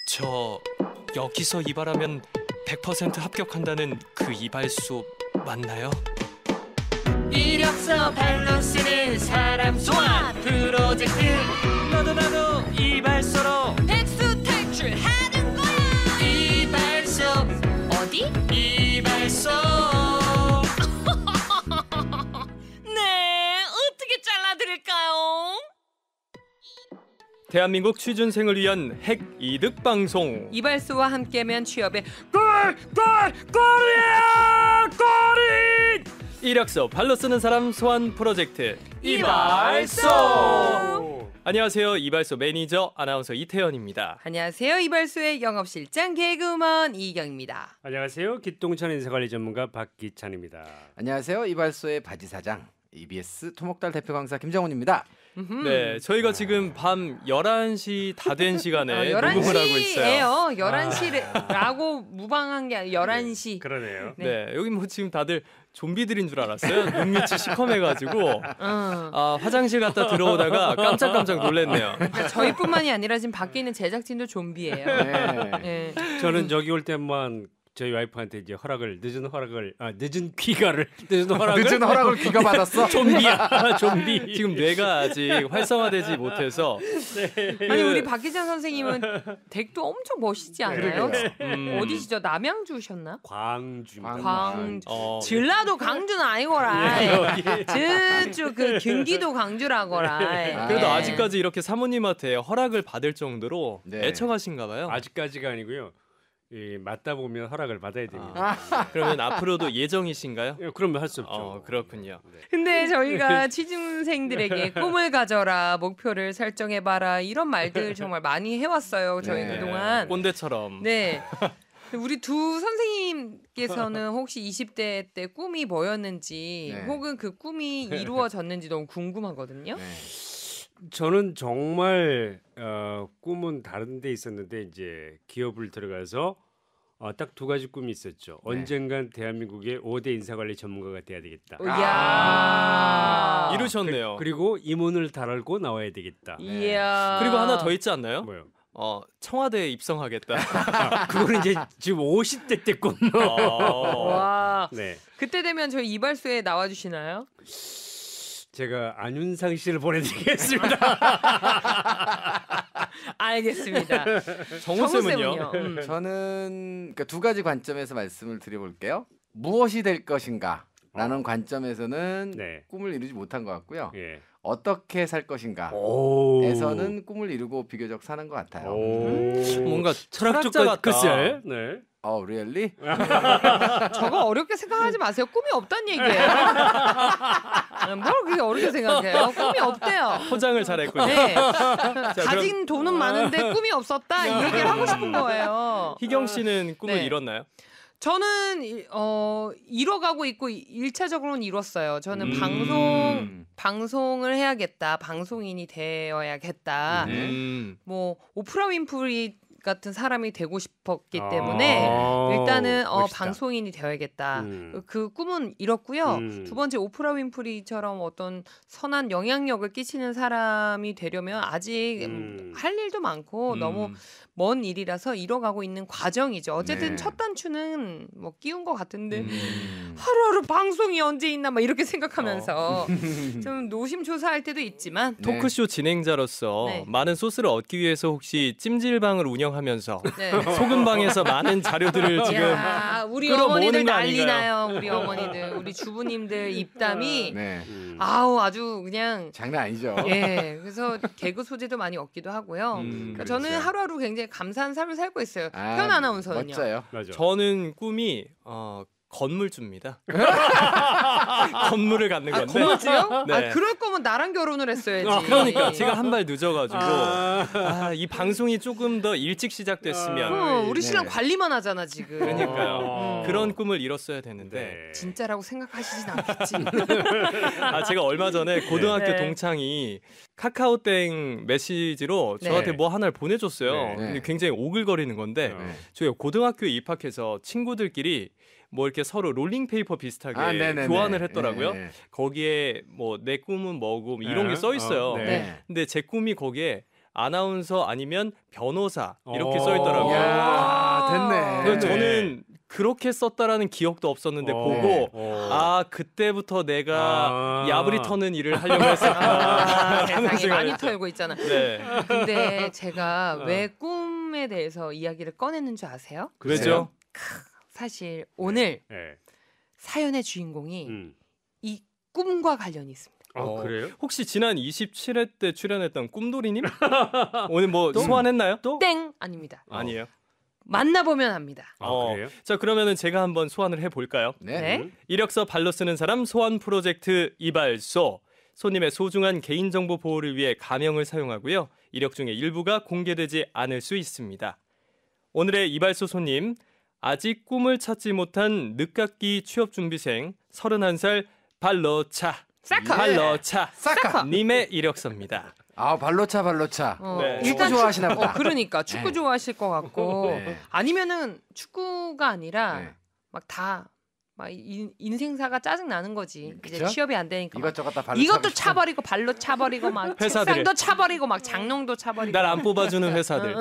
저 여기서 이발하면 100% 합격한다는 그 이발소 맞나요? 이력서 발로 쓰는 사람 소환 프로젝트. 나도 이발소로 백수 탈출하는 거야. 이발소 어디? 이발소. 네, 어떻게 잘라드릴까요? 대한민국 취준생을 위한 핵 이득 방송. 이발소와 함께면 취업에 꼬리! 이력서 발로 쓰는 사람 소환 프로젝트 이발소. 안녕하세요. 이발소 매니저 아나운서 이태현입니다. 안녕하세요. 이발소의 영업실장 개그우먼 이경입니다. 안녕하세요. 기똥찬 인사관리 전문가 박기찬입니다. 안녕하세요. 이발소의 바지사장 EBS 토목달 대표 강사 김정훈입니다. 네, 저희가 지금 밤 11시 다 된 시간에 녹음을 하고 있어요. 11시라고 무방한 게 아니라 11시. 그러네요. 네, 여기 뭐 지금 다들 좀비들인 줄 알았어요. 눈밑이 시커매가지고 화장실 갔다 들어오다가 깜짝깜짝 놀랐네요. 그러니까 저희뿐만이 아니라 지금 밖에 있는 제작진도 좀비예요. 네. 저는 여기 올 때만 저희 와이프한테 이제 늦은 허락을 귀가 받았어. 좀비야, 좀비. 지금 뇌가 아직 활성화되지 못해서. 아니 우리 박기찬 선생님은 댁도 엄청 멋있지 않아요? 어디시죠? 남양주셨나? 광주입니다. 전라도 강주는 아니거라. 저쪽 그 경기도 강주라거라. 그래도 아직까지 이렇게 사모님한테 허락을 받을 정도로 네. 애청하신가 봐요. 아직까지가 아니고요. 맞다 보면 허락을 받아야 됩니다. 그러면 앞으로도 예정이신가요? 그러면 할 수 없죠. 그렇군요. 근데 저희가 취준생들에게 꿈을 가져라, 목표를 설정해봐라 이런 말들 정말 많이 해왔어요. 저희 네. 그동안. 꼰대처럼. 네. 우리 두 선생님께서는 혹시 20대 때 꿈이 뭐였는지 네. 혹은 그 꿈이 이루어졌는지 너무 궁금하거든요. 네. 저는 정말 꿈은 다른 데 있었는데 이제 기업을 들어가서 딱 두 가지 꿈이 있었죠. 네. 언젠간 대한민국의 5대 인사관리 전문가가 돼야 되겠다. 이야. 이루셨네요. 그리고 이 문을 달고 나와야 되겠다. 이야. 그리고 하나 더 있지 않나요? 뭐요? 청와대에 입성하겠다. 그거는 이제 지금 50대 때 꿈. 와. 네. 그때 되면 저희 이발소에 나와주시나요? 제가 안윤상 씨를 보내드리겠습니다. 알겠습니다. 정우쌤은요? 저는 그러니까 두 가지 관점에서 말씀을 드려볼게요. 무엇이 될 것인가라는 관점에서는 네. 꿈을 이루지 못한 것 같고요. 예. 어떻게 살 것인가에서는 오. 꿈을 이루고 비교적 사는 것 같아요. 뭔가 철학자 철학적 같다. 글쎄. 네. really? 저거 어렵게 생각하지 마세요. 꿈이 없다는 얘기예요. 뭘 그렇게 어렵게 생각해요? 꿈이 없대요. 포장을 잘했군요. 네. 자, 가진 돈은 많은데 꿈이 없었다 이 얘기를 하고 싶은 거예요. 희경 씨는 꿈을 네. 이뤘나요? 저는 이뤄가고 있고 1차적으로는 이뤘어요. 저는 방송을 해야겠다. 방송인이 되어야겠다. 뭐 오프라 윈프리 같은 사람이 되고 싶었기 때문에 일단은 멋있다. 방송인이 되어야겠다. 그 꿈은 이뤘고요. 두 번째 오프라 윈프리처럼 어떤 선한 영향력을 끼치는 사람이 되려면 아직 할 일도 많고 너무 먼 일이라서 이뤄가고 있는 과정이죠. 어쨌든 네. 첫 단추는 뭐 끼운 것 같은데 하루하루 방송이 언제 있나 막 이렇게 생각하면서 좀 노심초사할 때도 있지만 네. 토크쇼 진행자로서 네. 많은 소스를 얻기 위해서 혹시 찜질방을 운영하면서 네. 소금방에서 많은 자료들을 지금 야, 우리 끌어모으는 어머니들 거 난리 아닌가요? 나요. 우리 어머니들, 우리 주부님들 입담이 네. 아주 그냥 장난 아니죠. 예. 그래서 개그 소재도 많이 얻기도 하고요. 그러니까 저는 그렇죠. 하루하루 굉장히 감사한 삶을 살고 있어요. 현 아나운서는요. 멋져요. 맞아. 저는 꿈이 건물주입니다. 건물을 갖는 건데. 건물주요? 네. 아, 그럴 거면 나랑 결혼을 했어야지. 그러니까 제가 한 발 늦어가지고 이 방송이 조금 더 일찍 시작됐으면 우리 신랑 네. 관리만 하잖아 지금. 그러니까요. 그런 꿈을 이뤘어야 되는데 네. 진짜라고 생각하시진 않겠지. 제가 얼마 전에 고등학교 네. 동창이 카카오땡 메시지로 네. 저한테 뭐 하나를 보내줬어요. 네. 근데 굉장히 오글거리는 건데 네. 저희 고등학교에 입학해서 친구들끼리 뭐 이렇게 서로 롤링페이퍼 비슷하게 네네네. 교환을 했더라고요. 네. 거기에 뭐 내 꿈은 뭐고 이런 게 써 있어요. 네. 네. 근데 제 꿈이 거기에 아나운서 아니면 변호사 이렇게 써 있더라고요. 야, 됐네. 그래서 저는 그렇게 썼다라는 기억도 없었는데 보고 그때부터 내가 야부리 터는 일을 하려고 했었구나. 세상에 많이 털고 있잖아. 네. 근데 제가 왜 꿈에 대해서 이야기를 꺼냈는 줄 아세요? 왜죠? 사실 오늘 네. 사연의 주인공이 이 꿈과 관련이 있습니다. 그래요? 혹시 지난 27회 때 출연했던 꿈돌이님? 오늘 뭐 소환했나요? 또? 땡 아닙니다. 아니에요. 만나보면 압니다. 그래요? 자, 그러면은 제가 한번 소환을 해볼까요? 네. 이력서 발로 쓰는 사람 소환 프로젝트 이발소. 손님의 소중한 개인정보 보호를 위해 가명을 사용하고요. 이력 중에 일부가 공개되지 않을 수 있습니다. 오늘의 이발소 손님, 아직 꿈을 찾지 못한 늦깎이 취업준비생 31살 발로차. 사카. 발로차. 사카. 님의 이력서입니다. 발로차. 네. 축구 좋아하시나 보다. 그러니까 축구 네. 좋아하실 것 같고 네. 아니면은 축구가 아니라 네. 막 인생사가 짜증 나는 거지. 이제 그쵸? 취업이 안 되니까 막 이것저것 다 발로 이것도 차고 차버리고 발로 차버리고 막 회사들을. 책상도 차버리고 막 장롱도 차버리고 날 안 뽑아주는 회사들.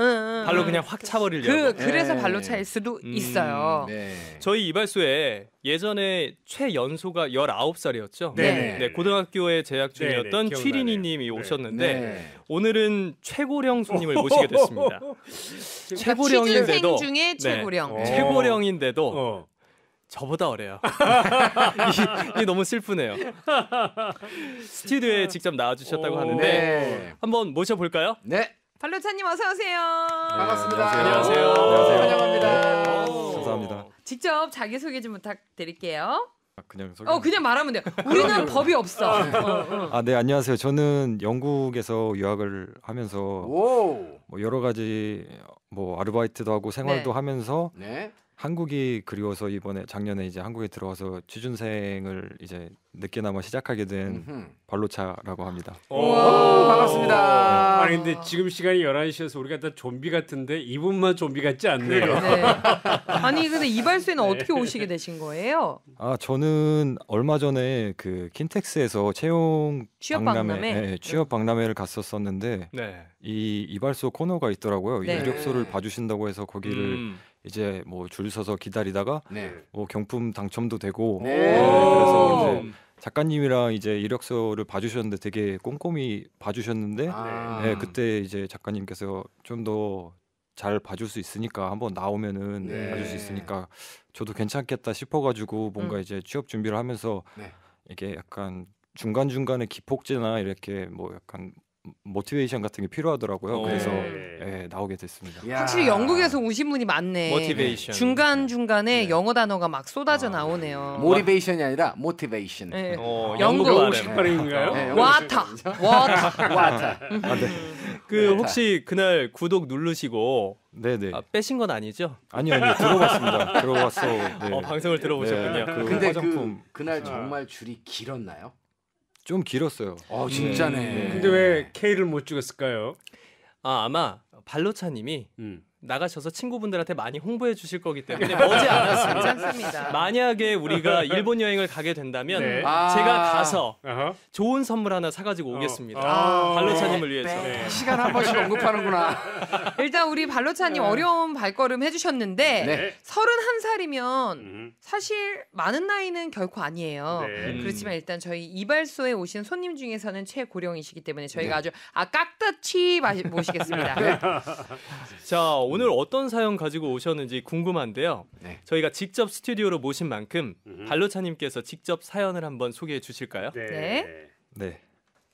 발로 그냥 확 차버리려고. 그래서 네. 발로 차일 수도 있어요. 네. 저희 이발소에 예전에 최연소가 19살이었죠. 네. 네, 고등학교에 재학 중이었던 네, 네, 취린이 기억나네요. 님이 네. 오셨는데 네. 오늘은 최고령 손님을 모시게 됐습니다. 최고령인데도 취준생 중에 최고령. 최고령인데도 저보다 어려요. 이게 너무 슬프네요. 스튜디오에 직접 나와주셨다고 하는데 네. 한번 모셔볼까요? 네. 발로차님 어서 오세요. 반갑습니다. 안녕하세요. 환영합니다. 감사합니다. 직접 자기 소개 좀 부탁드릴게요. 그냥 소개. 그냥 말하면 돼요. 우리는 법이 없어. 네, 안녕하세요. 저는 영국에서 유학을 하면서 오. 뭐 여러 가지 뭐 아르바이트도 하고 생활도 네. 하면서 네. 한국이 그리워서 작년에 이제 한국에 들어와서 취준생을 이제 늦게나마 시작하게 된 음흠. 발로차라고 합니다. 오, 반갑습니다. 아니 근데 지금 시간이 11시여서 우리가 다 좀비 같은데 이분만 좀비 같지 않네요. 네. 아니 근데 이발소에는 어떻게 오시게 되신 거예요? 저는 얼마 전에 그 킨텍스에서 채용 취업 박람회, 박람회? 취업 박람회를 갔었었는데 네. 이 이발소 코너가 있더라고요. 네. 이력서를 봐주신다고 해서 거기를 이제 뭐 줄 서서 기다리다가 네. 뭐 경품 당첨도 되고 네. 그래서 이제 작가님이랑 이제 이력서를 봐주셨는데 되게 꼼꼼히 봐주셨는데 네, 그때 이제 작가님께서 좀 더 잘 봐줄 수 있으니까 한번 나오면은 네. 봐줄 수 있으니까 저도 괜찮겠다 싶어가지고 뭔가 이제 취업 준비를 하면서 네. 이게 약간 중간 중간에 기폭제나 이렇게 뭐 약간 모티베이션 같은 게 필요하더라고요. 그래서 나오게 됐습니다. 이야. 확실히 영국에서 오신 분이 많네. 모티베이션. 중간 중간에 영어 단어가 막 쏟아져 나오네요. 모티베이션이 아니라 모티베이션. 네. 영국 영국 발음. 발음인가요? 네, 와타. 와타. 그 혹시 그날 구독 누르시고 네네. 빼신 건 아니죠? 아니요 들어봤습니다. 들어봤어. 네. 방송을 들어보셨군요. 네, 그 근데 화장품 그날 정말 줄이 길었나요? 좀 길었어요. 진짜네. 근데 왜 K를 못 찍었을까요? 아마 발로차님이 음. 나가셔서 친구분들한테 많이 홍보해 주실 거기 때문에 머지 않았습니다. 괜찮습니다. 만약에 우리가 일본 여행을 가게 된다면 네. 제가 가서 아하. 좋은 선물 하나 사가지고 오겠습니다. 아. 발로차님을 위해서. 매 시간 한 번씩 언급하는구나. 일단 우리 발로차님 어려운 발걸음 해주셨는데 네. 31살이면 사실 많은 나이는 결코 아니에요. 네. 그렇지만 일단 저희 이발소에 오신 손님 중에서는 최고령이시기 때문에 저희가 네. 아주 깍듯이 모시겠습니다. 자, 오늘 어떤 사연 가지고 오셨는지 궁금한데요. 네. 저희가 직접 스튜디오로 모신 만큼 발로차님께서 직접 사연을 한번 소개해 주실까요? 네. 네.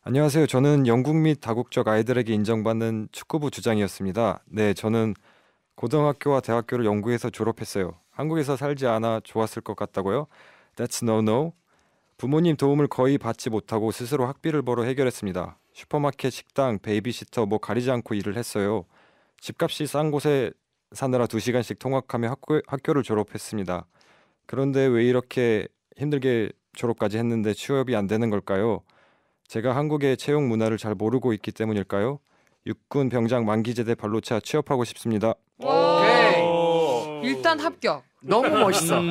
안녕하세요. 저는 영국 및 다국적 아이들에게 인정받는 축구부 주장이었습니다. 네, 저는 고등학교와 대학교를 영국에서 졸업했어요. 한국에서 살지 않아 좋았을 것 같다고요? That's no no. 부모님 도움을 거의 받지 못하고 스스로 학비를 벌어 해결했습니다. 슈퍼마켓, 식당, 베이비시터 뭐 가리지 않고 일을 했어요. 집값이 싼 곳에 사느라 2시간씩 통학하며 학교를 졸업했습니다. 그런데 왜 이렇게 힘들게 졸업까지 했는데 취업이 안 되는 걸까요? 제가 한국의 채용 문화를 잘 모르고 있기 때문일까요? 육군 병장 만기제대 발로차 취업하고 싶습니다. 오케이. 오. 일단 합격. 너무 멋있어.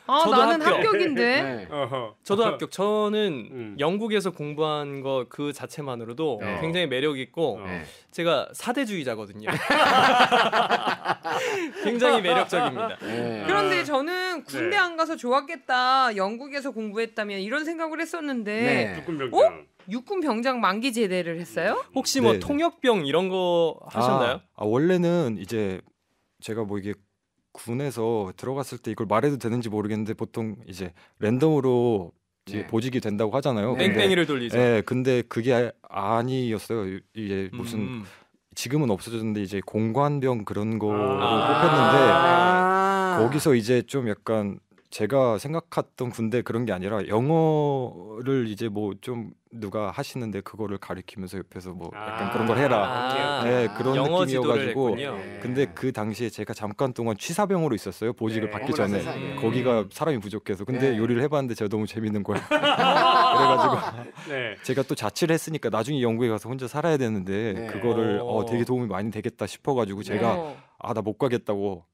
아, 저도 나는 합격. 합격인데. 네. 어허. 저도 합격. 저는 음. 영국에서 공부한 거 그 자체만으로도 네. 굉장히 매력 있고 어. 네. 제가 사대주의자거든요. 굉장히 매력적입니다. 네. 그런데 저는 군대 네. 안 가서 좋았겠다. 영국에서 공부했다면 이런 생각을 했었는데 네. 육군병장. 육군 병장 만기 제대를 했어요? 혹시 뭐 네. 통역병 이런 거 하셨나요? 원래는 이제 제가 뭐 이게 군에서 들어갔을 때 이걸 말해도 되는지 모르겠는데 보통 이제 랜덤으로 이제 네. 보직이 된다고 하잖아요. 네. 근데 땡땡이를 돌리죠. 근데 그게 아니었어요. 이제 무슨 지금은 없어졌는데 이제 공관병 그런 거로 뽑혔는데 아. 거기서 이제 좀 약간 제가 생각했던 군대 그런 게 아니라 영어를 이제 뭐 좀 누가 하시는데 그거를 가리키면서 옆에서 뭐 약간 그런 걸 해라. 아, 네, 그런 영어 지도를 느낌이어가지고. 했군요. 네. 근데 그 당시에 제가 잠깐 동안 취사병으로 있었어요. 보직을 네. 받기 어머나 전에. 세상에. 거기가 사람이 부족해서. 근데 네. 요리를 해봤는데 제가 너무 재밌는 거예요. 그래가지고 네. 제가 또 자취를 했으니까 나중에 영국에 가서 혼자 살아야 되는데 네. 그거를 되게 도움이 많이 되겠다 싶어가지고 제가 어. 나 못 가겠다고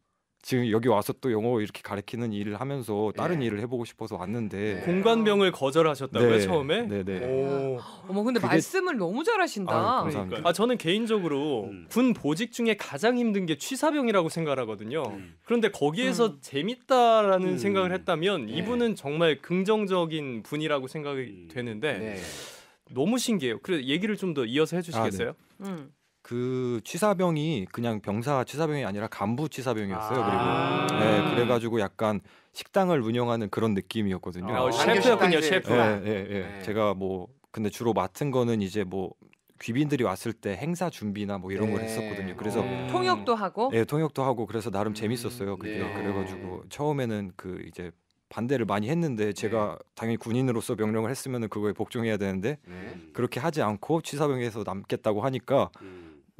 지금 여기 와서 또 영어 이렇게 가르치는 일을 하면서 다른 네. 일을 해보고 싶어서 왔는데 공관병을 거절하셨다고요 처음에? 네네. 오. 어머 근데 그게- 말씀을 너무 잘하신다. 아유, 감사합니다. 아 저는 개인적으로 군 보직 중에 가장 힘든 게 취사병이라고 생각하거든요. 그런데 거기에서 재밌다라는 생각을 했다면 네. 이분은 정말 긍정적인 분이라고 생각이 되는데 네. 너무 신기해요. 그래서 얘기를 좀 더 이어서 해주시겠어요? 음. 그 취사병이 그냥 병사 취사병이 아니라 간부 취사병이었어요. 아. 그리고 네, 그래가지고 약간 식당을 운영하는 그런 느낌이었거든요. 아, 셰프였군요, 셰프. 예, 예, 예. 네. 제가 뭐 근데 주로 맡은 거는 이제 뭐 귀빈들이 왔을 때 행사 준비나 뭐 이런 걸 네. 했었거든요. 그래서 통역도 하고. 예, 통역도 하고 그래서 나름 재밌었어요. 그게 네. 그래가지고 처음에는 그 이제 반대를 많이 했는데 제가 당연히 군인으로서 명령을 했으면은 그거에 복종해야 되는데 네. 그렇게 하지 않고 취사병에서 남겠다고 하니까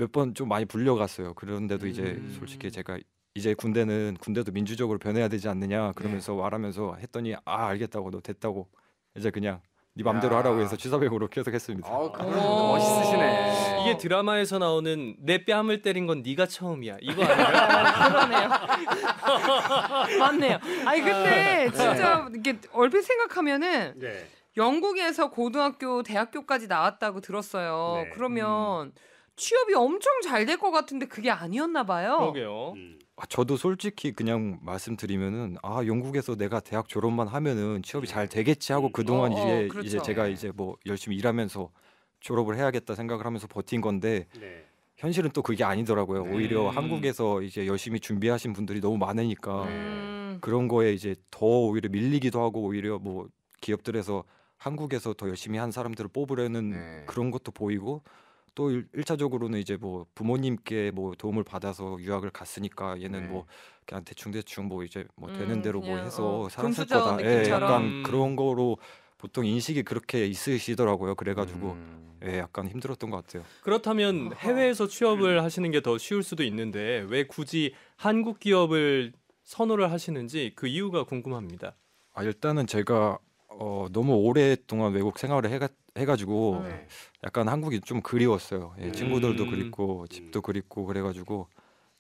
몇 번 좀 많이 불려갔어요. 그런데도 이제 솔직히 제가 이제 군대도 민주적으로 변해야 되지 않느냐 그러면서 말하면서 했더니 알겠다고 너 됐다고 이제 그냥 네 맘대로 야. 하라고 해서 취사병으로 계속 했습니다. 그분 오. 멋있으시네. 이게 드라마에서 나오는 내 뺨을 때린 건 네가 처음이야. 이거 아니에요? 그러네요. 맞네요. 아니 근데 진짜 이렇게 얼핏 생각하면은 네. 영국에서 고등학교, 대학교까지 나왔다고 들었어요. 네. 그러면 취업이 엄청 잘 될 것 같은데 그게 아니었나 봐요. 그러게요. 저도 솔직히 그냥 말씀드리면은 영국에서 내가 대학 졸업만 하면은 취업이 잘 되겠지 하고 그동안 그렇죠. 이제 제가 이제 뭐 열심히 일하면서 졸업을 해야겠다 생각을 하면서 버틴 건데 네. 현실은 또 그게 아니더라고요. 네. 오히려 한국에서 이제 열심히 준비하신 분들이 너무 많으니까 음. 그런 거에 이제 더 오히려 밀리기도 하고 오히려 뭐 기업들에서 한국에서 더 열심히 한 사람들을 뽑으려는 네. 그런 것도 보이고 또 1차적으로는 이제 뭐 부모님께 뭐 도움을 받아서 유학을 갔으니까 얘는 네. 뭐 그냥 대충 뭐 이제 뭐 되는 대로 뭐 그냥, 해서 살았을 금수저 거다. 느낌처럼. 약간 그런 거로 보통 인식이 그렇게 있으시더라고요. 그래가지고 음. 약간 힘들었던 것 같아요. 그렇다면 해외에서 취업을 하시는 게 더 쉬울 수도 있는데 왜 굳이 한국 기업을 선호를 하시는지 그 이유가 궁금합니다. 일단은 제가 너무 오랫동안 외국 생활을 해가지고 네. 약간 한국이 좀 그리웠어요. 친구들도 음. 그립고 집도 그립고 그래가지고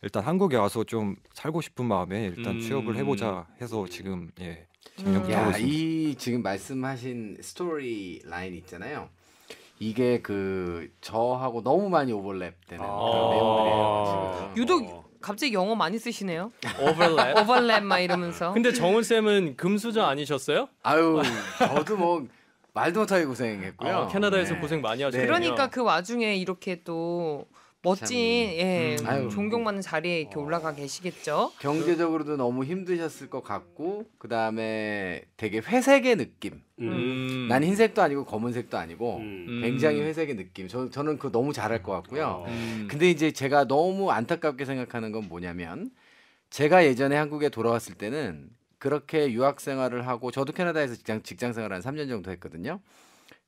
일단 한국에 와서 좀 살고 싶은 마음에 일단 취업을 해보자 해서 지금 작년부터 하고 야, 있습니다. 이 지금 말씀하신 스토리 라인 있잖아요. 이게 그 저하고 너무 많이 오버랩되는 그런 내용들이에요. 지금. 유독 갑자기 영어 많이 쓰시네요. 오버랩. 오버랩 막 이러면서. 근데 정훈 쌤은 금수저 아니셨어요? 아유, 저도 뭐 말도 못하게 고생했고요. 캐나다에서 네. 고생 많이 하셨군요. 그러니까 그 와중에 이렇게 또 멋진 아유. 존경받는 자리에 이렇게 올라가 계시겠죠. 경제적으로도 너무 힘드셨을 것 같고 그 다음에 되게 회색의 느낌. 난 흰색도 아니고 검은색도 아니고 굉장히 회색의 느낌. 저는 그거 너무 잘할 것 같고요. 근데 이제 제가 너무 안타깝게 생각하는 건 뭐냐면 제가 예전에 한국에 돌아왔을 때는 그렇게 유학 생활을 하고 저도 캐나다에서 직장 생활을 한 3년 정도 했거든요.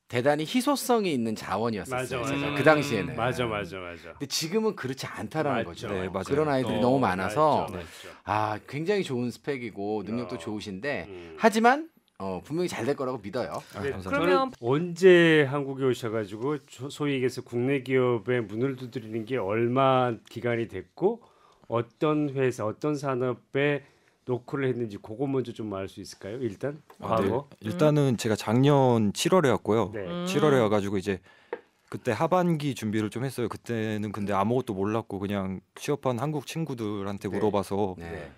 대단히 희소성이 있는 자원이었어요. 맞아. 제가 그 당시에는. 맞아. 근데 지금은 그렇지 않다라는 맞죠. 거죠. 네, 맞아요. 그런 아이들이 너무 많아서 맞죠. 굉장히 좋은 스펙이고 능력도 어. 좋으신데 하지만 분명히 잘 될 거라고 믿어요. 감사합니다. 그러면 언제 한국에 오셔가지고 소위 얘기해서 국내 기업에 문을 두드리는 게 얼마 기간이 됐고 어떤 회사, 어떤 산업에 노크를 했는지 그거 먼저 좀 알 수 있을까요? 일단 네. 과거. 일단은 제가 작년 7월에 왔고요. 네. 7월에 와가지고 이제 그때 하반기 준비를 좀 했어요. 그때는 근데 아무것도 몰랐고 그냥 취업한 한국 친구들한테 네. 물어봐서 네.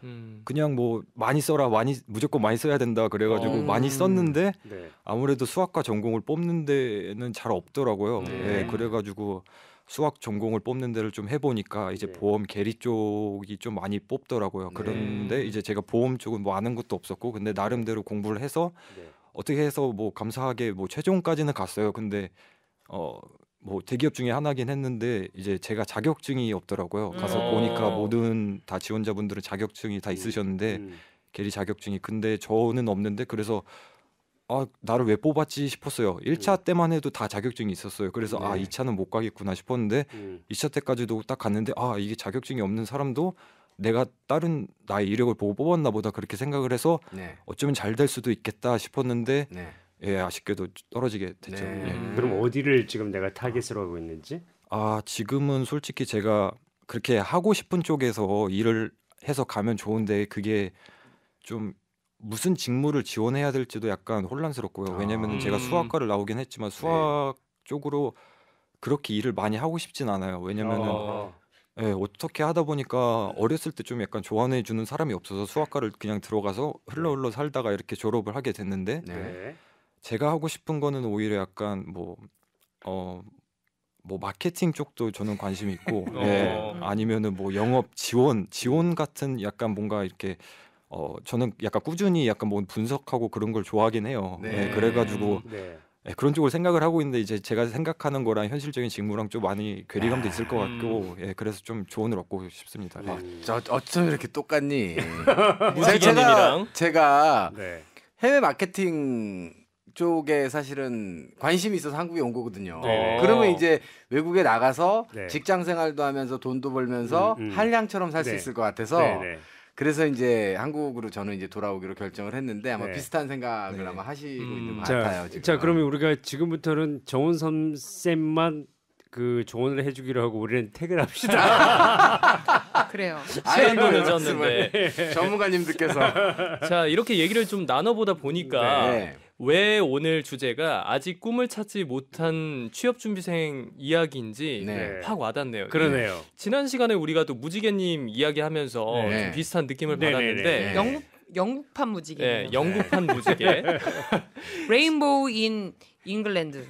그냥 뭐 많이 써라, 무조건 많이 써야 된다 그래가지고 많이 썼는데 네. 아무래도 수학과 전공을 뽑는 데는 잘 없더라고요. 네. 네, 그래가지고 수학 전공을 뽑는 데를 좀 해보니까 이제 네. 보험 계리 쪽이 좀 많이 뽑더라고요. 그런데 이제 제가 보험 쪽은 뭐 아는 것도 없었고 근데 나름대로 공부를 해서 네. 어떻게 해서 뭐 감사하게 뭐 최종까지는 갔어요. 근데 뭐 대기업 중에 하나긴 했는데 이제 제가 자격증이 없더라고요. 가서 보니까 모든 다 지원자분들은 자격증이 다 있으셨는데 계리 자격증이 근데 저는 없는데 그래서 나를 왜 뽑았지 싶었어요. 1차 때만 해도 다 자격증이 있었어요. 그래서 네. 2차는 못 가겠구나 싶었는데 2차 때까지도 딱 갔는데 이게 자격증이 없는 사람도 내가 다른 나의 이력을 보고 뽑았나 보다 그렇게 생각을 해서 네. 어쩌면 잘 될 수도 있겠다 싶었는데 네. 예, 아쉽게도 떨어지게 됐죠. 네. 예. 그럼 어디를 지금 내가 타겟으로 하고 있는지? 지금은 솔직히 제가 그렇게 하고 싶은 쪽에서 일을 해서 가면 좋은데 그게 좀 무슨 직무를 지원해야 될지도 약간 혼란스럽고요. 왜냐면은 제가 수학과를 나오긴 했지만 수학 쪽으로 그렇게 일을 많이 하고 싶진 않아요. 왜냐면은 예, 어떻게 하다 보니까 어렸을 때 좀 약간 조언해 주는 사람이 없어서 수학과를 그냥 들어가서 흘러 살다가 이렇게 졸업을 하게 됐는데 네. 네. 제가 하고 싶은 거는 오히려 약간 뭐 마케팅 쪽도 저는 관심이 있고 예, 아니면은 뭐 영업 지원 같은 약간 뭔가 이렇게 저는 약간 꾸준히 약간 뭐 분석하고 그런 걸 좋아하긴 해요. 네. 예, 그래가지고 네. 예, 그런 쪽을 생각을 하고 있는데 이제 제가 생각하는 거랑 현실적인 직무랑 좀 많이 괴리감도 있을 것 같고 예, 그래서 좀 조언을 얻고 싶습니다. 예. 저 어쩜 이렇게 똑같니? 무지개님이랑 제가 네. 해외 마케팅 쪽에 사실은 관심이 있어서 한국에 온 거거든요. 네. 그러면 이제 외국에 나가서 네. 직장 생활도 하면서 돈도 벌면서 한량처럼 살 수 네. 있을 것 같아서 네. 네. 그래서 이제 한국으로 저는 이제 돌아오기로 결정을 했는데 아마 네. 비슷한 생각을 네. 아마 하시고 있는 것 자, 같아요. 지금. 자, 그러면 우리가 지금부터는 정훈 선생만 그 조언을 해주기로 하고 우리는 퇴근합시다. 그래요. 시간도 아이고, 늦었는데. 말씀을 전문가님들께서 자, 이렇게 얘기를 좀 나눠보다 보니까 네. 왜 오늘 주제가 아직 꿈을 찾지 못한 취업준비생 이야기인지 네. 확 와닿네요. 그러네요. 지난 시간에 우리가 또 무지개님 이야기하면서 네. 좀 비슷한 느낌을 네, 받았는데 네. 영국판 무지개. 네, 영국판 무지개. 레인보우 인 잉글랜드.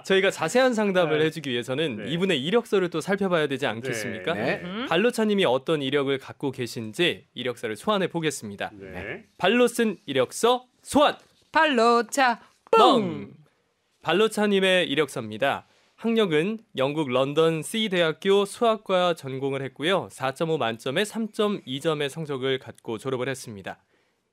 저희가 자세한 상담을 해주기 위해서는 네. 이분의 이력서를 또 살펴봐야 되지 않겠습니까? 네. 발로차님이 어떤 이력을 갖고 계신지 이력서를 소환해 보겠습니다. 네. 발로 쓴 이력서 소환! 발로차 뿡. 뻥! 발로차님의 이력서입니다. 학력은 영국 런던 C 대학교 수학과 전공을 했고요. 4.5 만점에 3.2점의 성적을 갖고 졸업을 했습니다.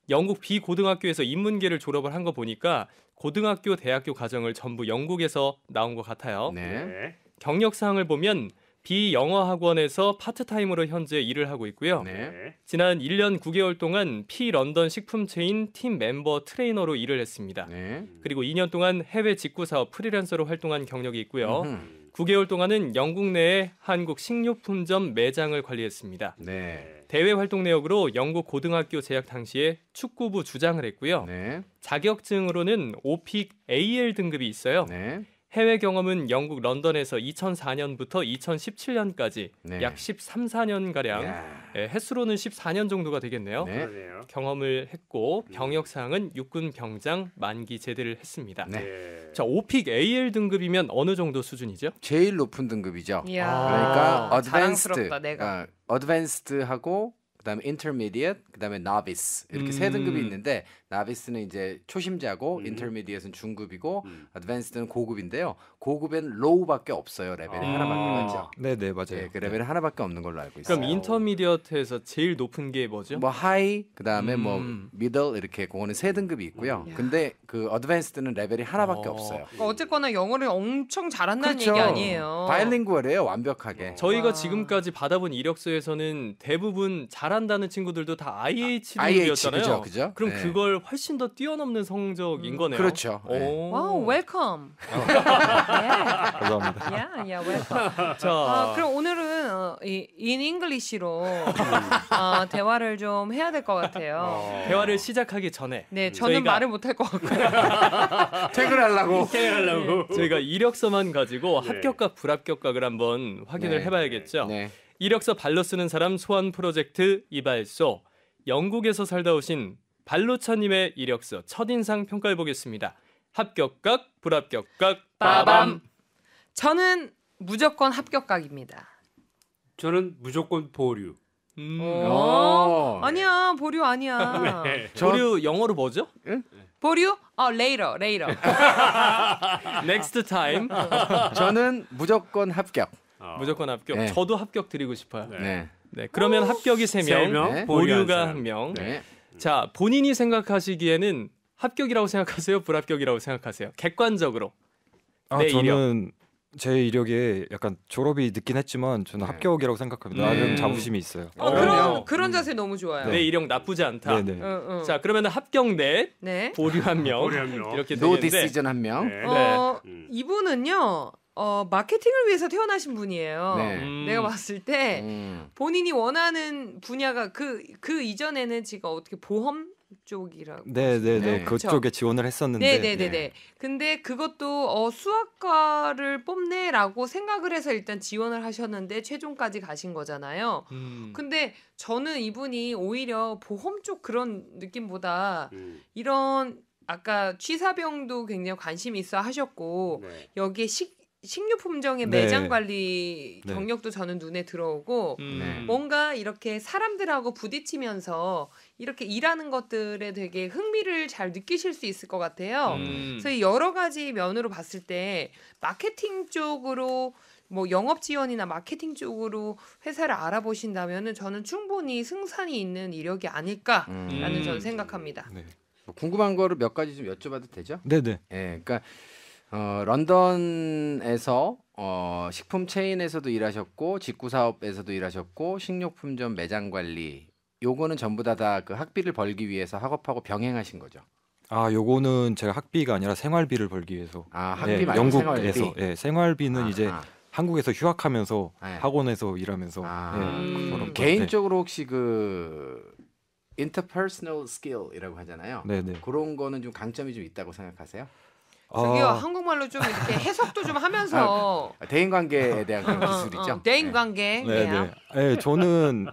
영국 비고등학교에서 인문계를 졸업을 한 거 보니까 고등학교, 대학교 과정을 전부 영국에서 나온 것 같아요. 네. 네. 경력사항을 보면 비영어 학원에서 파트타임으로 현재 일을 하고 있고요. 네. 네. 지난 1년 9개월 동안 피런던 식품 체인 팀 멤버 트레이너로 일을 했습니다. 네. 그리고 2년 동안 해외 직구 사업 프리랜서로 활동한 경력이 있고요. 음흠. 9개월 동안은 영국 내의 한국 식료품점 매장을 관리했습니다. 네. 대외 활동 내역으로 영국 고등학교 재학 당시에 축구부 주장을 했고요. 네. 자격증으로는 오픽 AL 등급이 있어요. 네. 해외 경험은 영국 런던에서 2004년부터 2017년까지 네. 약 13, 14년 가량 야. 횟수로는 14년 정도가 되겠네요. 네. 그러네요. 경험을 했고 경력 사항은 육군 병장 만기 제대를 했습니다. 네. 네. 자, 오픽 AL 등급이면 어느 정도 수준이죠? 제일 높은 등급이죠. 이야. 그러니까 자랑스럽다, 내가. 어드밴스드하고 그다음에 intermediate, 그다음에 novice 이렇게 세 등급이 있는데 novice는 이제 초심자고 intermediate는 중급이고 advanced는 고급인데요. 고급엔 low밖에 없어요. 레벨이 하나밖에 맞죠. 네, 맞아요. 네, 그 레벨이 하나밖에 없는 걸로 알고 있어요. 그럼 인터미디어트에서 제일 높은 게 뭐죠? 뭐 high, 그다음에 뭐 middle 이렇게 그거는 세 등급이 있고요. 근데 그 advanced는 레벨이 하나밖에 없어요. 그러니까 어쨌거나 영어를 엄청 잘한다는 그렇죠. 얘기 아니에요. 바이링구얼이에요, 완벽하게. 저희가 와. 지금까지 받아본 이력서에서는 대부분 잘한다는 친구들도 다 IH IH, 등급이었잖아요. 그죠? 그럼 네. 그걸 훨씬 더 뛰어넘는 성적인 거네요. 그렇죠. 네. 오. 와우, 웰컴. 감사합니다. 야, 웰컴. 자, 그럼 오늘은 in English로 대화를 좀 해야 될 것 같아요. 대화를 시작하기 전에 네, 저는 저희가- 말을 못 할 것 같고요. 퇴근하려고. 저희가 이력서만 가지고 네. 합격각 불합격각을 한번 확인을 네. 해봐야겠죠. 네. 이력서 발로 쓰는 사람 소환 프로젝트 이발소. 영국에서 살다 오신 발로차님의 이력서 첫인상 평가해 보겠습니다. 합격각 불합격각 빠밤. 저는 무조건 합격각입니다. 저는 무조건 보류. 아니야, 보류 아니야. 조류 영어로 뭐죠? 보류? later. Next time. 저는 무조건 합격. 무조건 합격. 네. 저도 합격 드리고 싶어요. 네. 네. 네, 그러면 합격이 3명, 세 명, 네. 보류한 보류가 사람. 1명. 네. 자, 본인이 생각하시기에는 합격이라고 생각하세요? 불합격이라고 생각하세요? 객관적으로. 내 저는 제 이력에 약간 졸업이 늦긴 했지만 저는 네. 합격이라고 생각합니다. 나름 자부심이 있어요. 그런 자세 너무 좋아요. 내 이력 나쁘지 않다. 네네. 응. 자, 그러면 합격 넷, 네. 보류 1명. 보류 한 명. 이렇게 노 되는데 디시전 한 명. 네. 이분은요. 마케팅을 위해서 태어나신 분이에요. 네. 내가 봤을 때 음. 본인이 원하는 분야가 그 이전에는 지금 어떻게 보험 쪽이라고. 네네네. 네. 그쪽에 지원을 했었는데 네네네네. 네. 근데 그것도 수학과를 뽑네라고 생각을 해서 일단 지원을 하셨는데 최종까지 가신 거잖아요. 근데 저는 이분이 오히려 보험 쪽 그런 느낌보다 이런 아까 취사병도 굉장히 관심이 있어 하셨고 네. 여기에 식료품점의 네. 매장 관리 네. 경력도 저는 눈에 들어오고 네. 뭔가 이렇게 사람들하고 부딪히면서 이렇게 일하는 것들에 되게 흥미를 잘 느끼실 수 있을 것 같아요. 그래서 여러 가지 면으로 봤을 때 마케팅 쪽으로 뭐 영업 지원이나 마케팅 쪽으로 회사를 알아보신다면은 저는 충분히 승산이 있는 이력이 아닐까라는 저는 생각합니다. 네. 뭐 궁금한 거를 몇 가지 좀 여쭤봐도 되죠? 네네. 예, 그러니까 런던에서 식품 체인에서도 일하셨고 직구 사업에서도 일하셨고 식료품점 매장 관리 요거는 전부 다 그 학비를 벌기 위해서 학업하고 병행하신 거죠. 요거는 제가 학비가 아니라 생활비를 벌기 위해서. 아 학비 네, 말고 영국에서 생활비. 생활비는 이제 아하. 한국에서 휴학하면서 네. 학원에서 일하면서 음. 개인적으로 혹시 그 interpersonal skill이라고 하잖아요. 네네. 그런 거는 좀 강점이 좀 있다고 생각하세요? 저기요 한국말로 좀 이렇게 해석도 좀 하면서 대인 관계에 대한 그런 기술이죠. 대인 관계. 네네. 예, 저는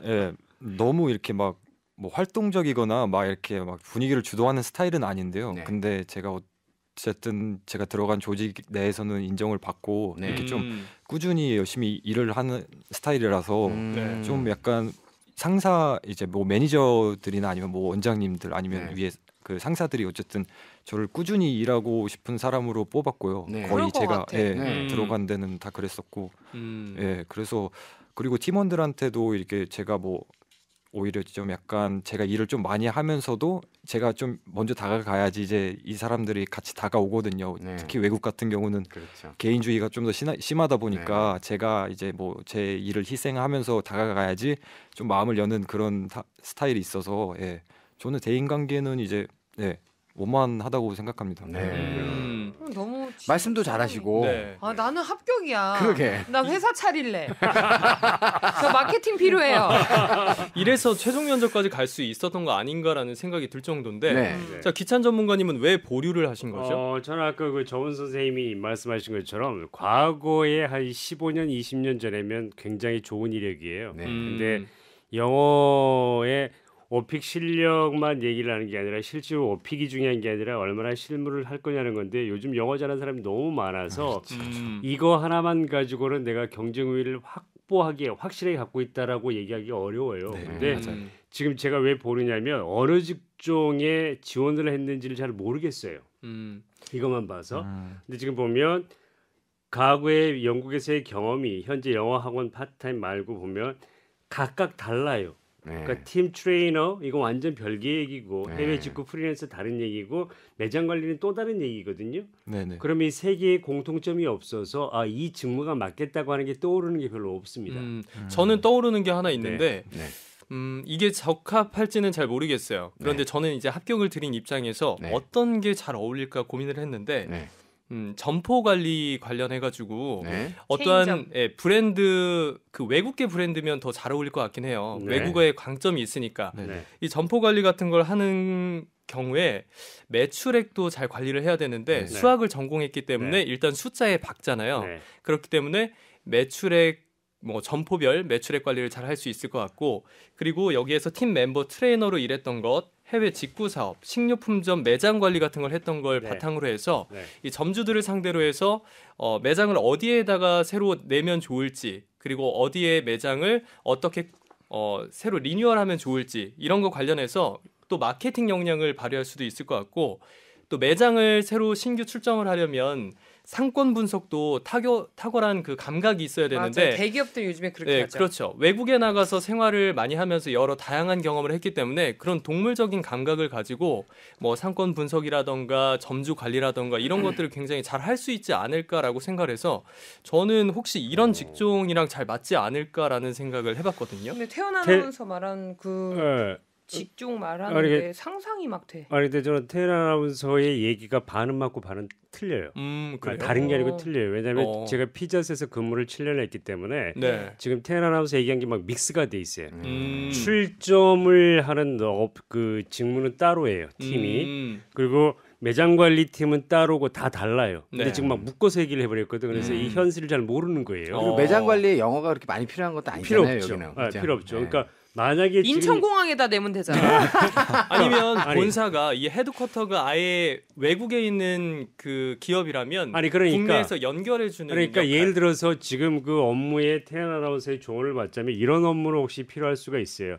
너무 이렇게 막 뭐 활동적이거나 막 이렇게 막 분위기를 주도하는 스타일은 아닌데요. 네. 근데 제가 어쨌든 제가 들어간 조직 내에서는 인정을 받고 네. 이렇게 좀 꾸준히 열심히 일을 하는 스타일이라서 네. 좀 약간 상사 이제 뭐 매니저들이나 아니면 뭐 원장님들 아니면 네. 위에 그 상사들이 어쨌든 저를 꾸준히 일하고 싶은 사람으로 뽑았고요. 네. 그럴 거의 것 제가 같아. 네. 들어간 데는 다 그랬었고, 음. 그래서 그리고 팀원들한테도 이렇게 제가 뭐 오히려 좀 약간 제가 일을 좀 많이 하면서도 제가 좀 먼저 다가가야지 이제 이 사람들이 같이 다가오거든요. 네. 특히 외국 같은 경우는 그렇죠. 개인주의가 좀 더 심하다 보니까 네. 제가 이제 뭐 제 일을 희생하면서 다가가야지 좀 마음을 여는 그런 스타일이 있어서 저는 대인관계는 이제 원만하다고 생각합니다. 네. 너무 말씀도 잘하시고. 네. 나는 합격이야. 그러게. 나 회사 차릴래. 저 마케팅 필요해요. 이래서 최종 면접까지 갈 수 있었던 거 아닌가라는 생각이 들 정도인데. 네. 자, 기찬 전문가님은 왜 보류를 하신 거죠? 저는 아까 그 정은 선생님이 말씀하신 것처럼 과거에 한 15년, 20년 전에면 굉장히 좋은 이력이에요. 네. 근데 영어의 어픽 실력만 얘기를 하는 게 아니라 실제로 어픽이 중요한 게 아니라 얼마나 실무를 할 거냐는 건데 요즘 영어 잘하는 사람이 너무 많아서 이거 하나만 가지고는 내가 경쟁 우위를 확실하게 갖고 있다라고 얘기하기 어려워요. 네, 근데 맞아요. 지금 제가 왜 보느냐면 어느 직종에 지원을 했는지를 잘 모르겠어요. 이것만 봐서. 근데 지금 보면 과거에 영국에서의 경험이 현재 영어 학원 파트타임 말고 보면 각각 달라요. 네. 그러니까 팀 트레이너 이거 완전 별개 얘기고 네. 해외 직구 프리랜서 다른 얘기고 매장 관리는 또 다른 얘기거든요. 네네. 그럼 이 세 개의 공통점이 없어서 이 직무가 맞겠다고 하는 게 떠오르는 게 별로 없습니다. 저는 떠오르는 게 하나 있는데 네. 이게 적합할지는 잘 모르겠어요. 그런데 네. 저는 이제 합격을 드린 입장에서 네. 어떤 게 잘 어울릴까 고민을 했는데 네. 점포 관리 관련해가지고 네. 어떠한 체인점. 브랜드 그 외국계 브랜드면 더 잘 어울릴 것 같긴 해요. 네. 외국어의 강점이 있으니까 네. 이 점포 관리 같은 걸 하는 경우에 매출액도 잘 관리를 해야 되는데 네. 수학을 전공했기 때문에 네. 일단 숫자에 박잖아요. 네. 그렇기 때문에 매출액 뭐 점포별 매출액 관리를 잘 할 수 있을 것 같고 그리고 여기에서 팀 멤버 트레이너로 일했던 것 해외 직구 사업, 식료품점 매장 관리 같은 걸 했던 걸 네. 바탕으로 해서 네. 이 점주들을 상대로 해서 매장을 어디에다가 새로 내면 좋을지 그리고 어디에 매장을 어떻게 새로 리뉴얼하면 좋을지 이런 거 관련해서 또 마케팅 역량을 발휘할 수도 있을 것 같고 또 매장을 새로 신규 출점을 하려면 상권 분석도 탁월한 그 감각이 있어야 되는데 맞아요. 대기업들 요즘에 그렇게 네, 하죠. 그렇죠. 외국에 나가서 생활을 많이 하면서 여러 다양한 경험을 했기 때문에 그런 동물적인 감각을 가지고 뭐 상권 분석이라던가 점주 관리라던가 이런 것들을 굉장히 잘 할 수 있지 않을까라고 생각을 해서 저는 혹시 이런 직종이랑 잘 맞지 않을까라는 생각을 해봤거든요. 근데 태연 아나운서 말한 그 네. 직종 말하는데 이게- 상상이 막 돼. 아니 근데 저는 태연 아나운서의 얘기가 반은 맞고 반은 틀려요. 그래요? 다른 게 아니고 어. 틀려요. 왜냐하면 제가 피자스에서 근무를 7년 했기 때문에 네. 지금 태연 아나운서 얘기한 게 막 믹스가 돼 있어요. 출점을 하는 그 직무는 따로예요. 팀이. 그리고 매장 관리 팀은 따로고 다 달라요. 근데 네. 지금 막 묶어서 얘기를 해버렸거든. 그래서 이 현실을 잘 모르는 거예요. 그리고 매장 관리에 영어가 그렇게 많이 필요한 것도 필요 아니잖아요. 없죠. 여기는. 아, 그죠? 필요 없죠. 네. 그러니까 만약에 지금 인천공항에다 내면 되잖아. 아니면 아니. 본사가 이 헤드쿼터가 아예 외국에 있는 그 기업이라면 아니 그러니까 국내에서 연결해 주는 그러니까 예를 들어서 지금 그 업무에 태연 아나운서의 조언을 받자면 이런 업무는 혹시 필요할 수가 있어요.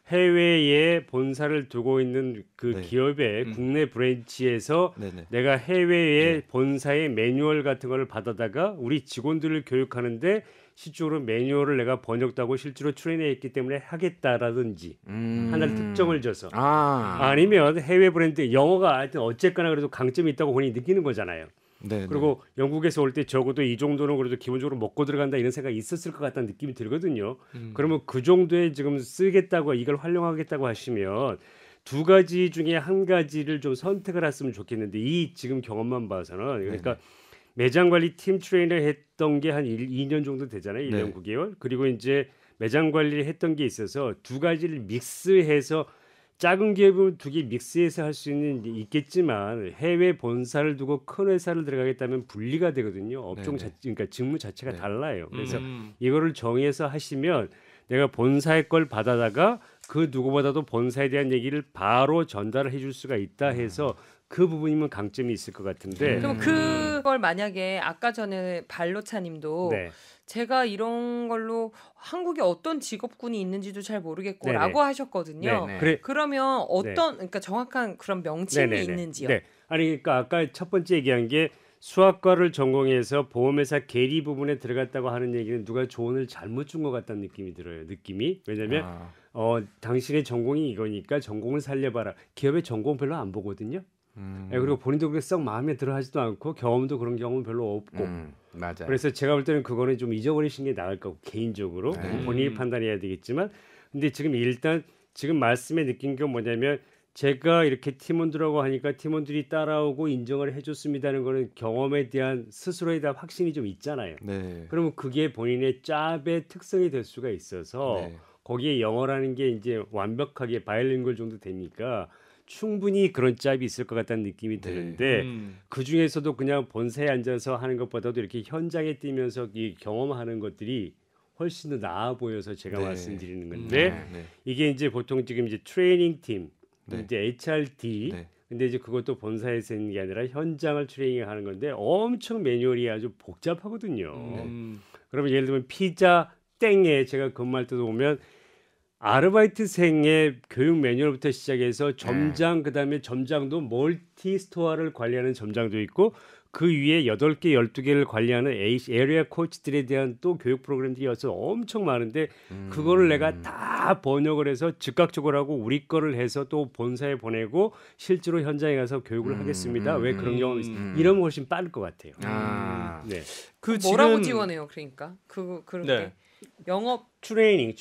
해외에 본사를 두고 있는 그 네. 기업의 국내 브랜치에서 네네. 내가 해외에 본사의 매뉴얼 같은 거를 받아다가 우리 직원들을 교육하는데 실제로 매뉴얼을 내가 번역도 하고 실제로 트레이닝했기 때문에 하겠다라든지 하나를 특정을 줘서 아니면 해외 브랜드 영어가 하여튼 어쨌거나 그래도 강점이 있다고 본인이 느끼는 거잖아요. 네. 그리고 영국에서 올 때 적어도 이 정도는 그래도 기본적으로 먹고 들어간다 이런 생각이 있었을 것 같다는 느낌이 들거든요. 그러면 그 정도에 지금 쓰겠다고 이걸 활용하겠다고 하시면 두 가지 중에 한 가지를 좀 선택을 했으면 좋겠는데 이 지금 경험만 봐서는 그러니까 매장 관리 팀 트레이너 했던 게 한 2년 정도 되잖아요. 1년 네. 9개월. 그리고 이제 매장 관리를 했던 게 있어서 두 가지를 믹스해서 작은 기업은 두 개 믹스해서 할 수 있겠지만 해외 본사를 두고 큰 회사를 들어가겠다면 분리가 되거든요. 업종 네네. 그러니까 직무 자체가 네. 달라요. 그래서 음. 이거를 정해서 하시면 내가 본사의 걸 받아다가 그 누구보다도 본사에 대한 얘기를 바로 전달을 해줄 수가 있다 해서 그 부분이면 강점이 있을 것 같은데. 그럼 그걸 만약에 아까 전에 발로차님도 네. 제가 이런 걸로 한국에 어떤 직업군이 있는지도 잘 모르겠고라고 네네. 하셨거든요. 네. 그래. 그러면 어떤 그러니까 정확한 그런 명칭이 네네네. 있는지요? 네. 아니 그러니까 아까 첫 번째 얘기한 게 수학과를 전공해서 보험회사 계리 부분에 들어갔다고 하는 얘기는 누가 조언을 잘못 준 것 같다는 느낌이 들어요. 느낌이 왜냐면 당신의 전공이 이거니까 전공을 살려봐라. 기업의 전공 별로 안 보거든요. 네, 그리고 본인도 그게 썩 마음에 들어하지도 않고 경험도 그런 경험은 별로 없고. 맞아요. 그래서 제가 볼 때는 그거는 좀 잊어버리신 게 나을 거고 개인적으로 본인이 판단해야 되겠지만 근데 지금 일단 지금 말씀에 느낀 게 뭐냐면 제가 이렇게 팀원들하고 하니까 팀원들이 따라오고 인정을 해줬습니다는 거는 경험에 대한 스스로에 대한 확신이 좀 있잖아요. 네. 그러면 그게 본인의 짭의 특성이 될 수가 있어서 네. 거기에 영어라는 게 이제 완벽하게 바이링구얼 정도 되니까 충분히 그런 짭이 있을 것 같다는 느낌이 드는데 그 중에서도 그냥 본사에 앉아서 하는 것보다도 이렇게 현장에 뛰면서 이 경험하는 것들이 훨씬 더 나아 보여서 제가 네. 말씀드리는 건데 네. 이게 이제 보통 지금 이제 트레이닝 팀, 네. 이제 HRD, 네. 근데 이제 그것도 본사에서 있는 게 아니라 현장을 트레이닝하는 건데 엄청 매뉴얼이 아주 복잡하거든요. 그러면 예를 들면 피자 땡에 제가 근무할 때도 보면 아르바이트생의 교육 매뉴얼부터 시작해서 점장 그다음에 점장도 멀티 스토어를 관리하는 점장도 있고 그 위에 8개, 12개를 관리하는 에리아 코치들에 대한 또 교육 프로그램들이 어서 엄청 많은데 그거를 내가 다 번역을 해서 즉각적으로 하고 우리 거를 해서 또 본사에 보내고 실제로 현장에 가서 교육을 하겠습니다. 왜 그런 경험이 있어요? 이러면 훨씬 빠를 것 같아요. 네. 그 뭐라고 지금 지원해요? 그러니까 그렇게 네. 영업 트레이닝.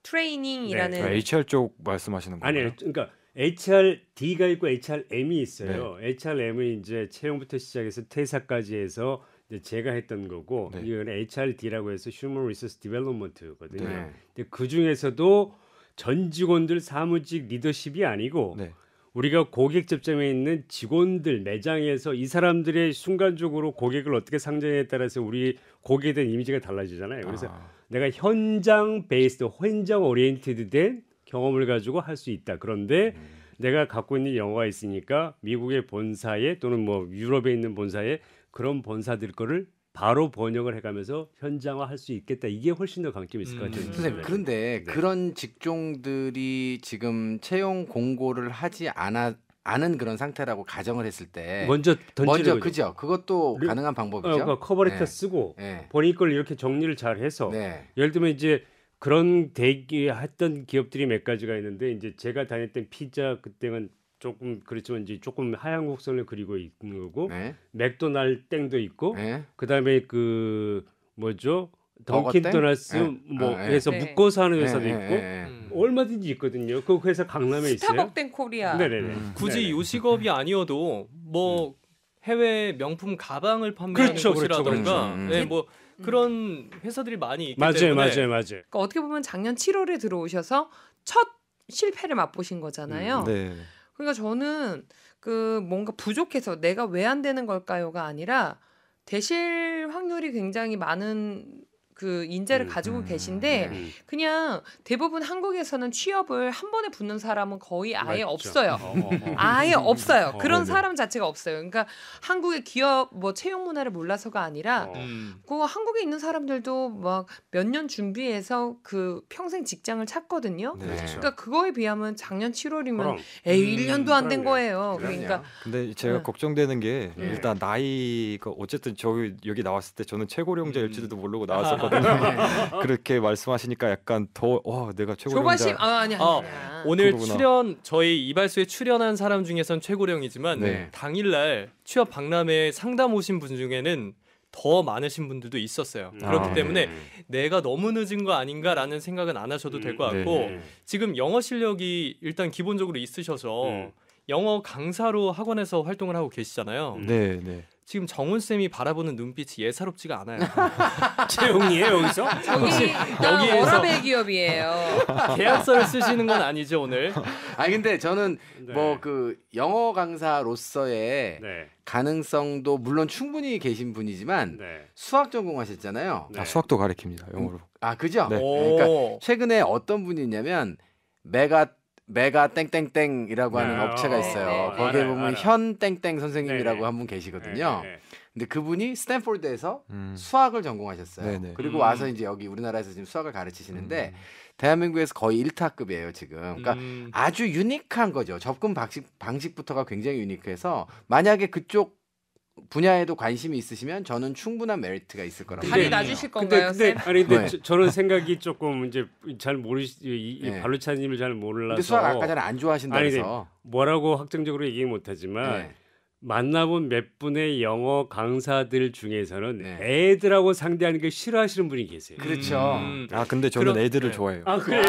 트레이닝이라는 HR 쪽 말씀하시는 건가요? 아니요. 그러니까 HRD가 있고 HRM이 있어요. HRM은 이제 채용부터 시작해서 퇴사까지 해서 이제 제가 했던 거고 네. 이건 HRD라고 해서 Human Resource Development거든요. 네. 근데 그 중에서도 전 직원들 사무직 리더십이 아니고 네. 우리가 고객 접점에 있는 직원들 매장에서 이 사람들의 순간적으로 고객을 어떻게 상정에 따라서 우리 고객에 대한 이미지가 달라지잖아요. 그래서 내가 현장 베이스드, 현장 오리엔티드 된 경험을 가지고 할 수 있다. 그런데 내가 갖고 있는 영어가 있으니까 미국의 본사에 또는 뭐 유럽에 있는 본사에 그런 본사들 거를 바로 번역을 해가면서 현장화할 수 있겠다. 이게 훨씬 더 강점이 있을 것 같아요. 선생님 그런데 그런 직종들이 지금 채용 공고를 하지 않은 그런 상태라고 가정을 했을 때 먼저 던지는 거죠. 그죠? 그것도 가능한 방법이죠. 그러니까 커버레터 네. 쓰고 네. 본인 걸 이렇게 정리를 잘 해서 네. 예를 들면 이제 그런 대기했던 기업들이 몇 가지가 있는데 이제 제가 다녔던 피자 그때는 조금 그렇지만 이제 조금 하얀 곡선을 그리고 있는 거고 네. 맥도날드 땡도 있고 네. 그다음에 그 뭐죠 버거 던킨 땡? 도너츠 네. 뭐 네. 해서 네. 묶어서 하는 회사도 네, 있고 네, 네. 얼마든지 있거든요. 그 회사 강남에 있어요. 스타벅된 코리아. 네네네. 굳이 네네. 요식업이 아니어도 뭐 해외 명품 가방을 판매하는 그렇죠, 곳이라던가 그렇죠. 네, 뭐 그런 회사들이 많이 있기 맞아요, 때문에 맞아요. 그러니까 어떻게 보면 작년 7월에 들어오셔서 첫 실패를 맛보신 거잖아요. 네. 그러니까 저는 그 뭔가 부족해서 내가 왜 안 되는 걸까요가 아니라 되실 확률이 굉장히 많은 그 인재를 가지고 계신데 그냥 대부분 한국에서는 취업을 한 번에 붙는 사람은 거의 아예 맞죠. 없어요. 아예 없어요. 그런 네네. 사람 자체가 없어요. 그러니까 한국의 기업 뭐 채용 문화를 몰라서가 아니라 그 한국에 있는 사람들도 막 몇 년 준비해서 그 평생 직장을 찾거든요. 네. 그러니까 그거에 비하면 작년 7월이면 그럼. 에이 1년도 안 된 그럼요. 거예요. 그럼요. 그러니까 근데 제가 네. 걱정되는 게 네. 일단 나이가 어쨌든 저희 여기 나왔을 때 저는 최고령자일지도 모르고 나왔었거든요. 그렇게 말씀하시니까 약간 더 내가 조바심 최고령자. 아니야. 오늘 그거구나. 출연 저희 이발소에 출연한 사람 중에선 최고령이지만 네. 당일날 취업 박람회 상담 오신 분 중에는 더 많으신 분들도 있었어요. 그렇기 아, 때문에 내가 너무 늦은 거 아닌가라는 생각은 안 하셔도 될 것 같고 네. 지금 영어 실력이 일단 기본적으로 있으셔서 영어 강사로 학원에서 활동을 하고 계시잖아요. 네, 네. 지금 정훈 쌤이 바라보는 눈빛이 예사롭지가 않아요. 채용이에요 여기서? 여기가 여기에서- 워라벨 기업이에요. 계약서를 쓰시는 건 아니죠 오늘? 아니 근데 저는 네. 뭐 그 영어 강사로서의 네. 가능성도 물론 충분히 계신 분이지만 네. 수학 전공하셨잖아요. 네. 수학도 가르칩니다. 영어로. 아 그죠? 네. 그러니까 오. 최근에 어떤 분이 있냐면 메가 땡땡땡이라고 하는 네. 업체가 있어요. 네. 거기에 알아요, 보면 알아요. 현 땡땡 선생님이라고 네. 한 분 계시거든요. 네, 네. 근데 그분이 스탠포드에서 음. 수학을 전공하셨어요. 네네. 그리고 와서 이제 여기 우리나라에서 지금 수학을 가르치시는데 대한민국에서 거의 1타급이에요 지금. 그러니까 아주 유니크한 거죠. 접근 방식부터가 굉장히 유니크해서 만약에 그쪽 분야에도 관심이 있으시면 저는 충분한 메리트가 있을 거라고 다리 생각해요. 놔주실 건가요, 근데 쌤? 아니 근데 네. 저는 생각이 조금 이제 잘 모르시 네. 발루차님을 잘 몰라서 근데 수학 아까 전에 안 좋아하신다 아니, 그래서 뭐라고 확정적으로 얘기 못하지만 네. 만나본 몇 분의 영어 강사들 중에서는 네. 애들하고 상대하는 걸 싫어하시는 분이 계세요. 그렇죠. 아 근데 저는 그럼- 애들을 네. 좋아해요. 아 그래요?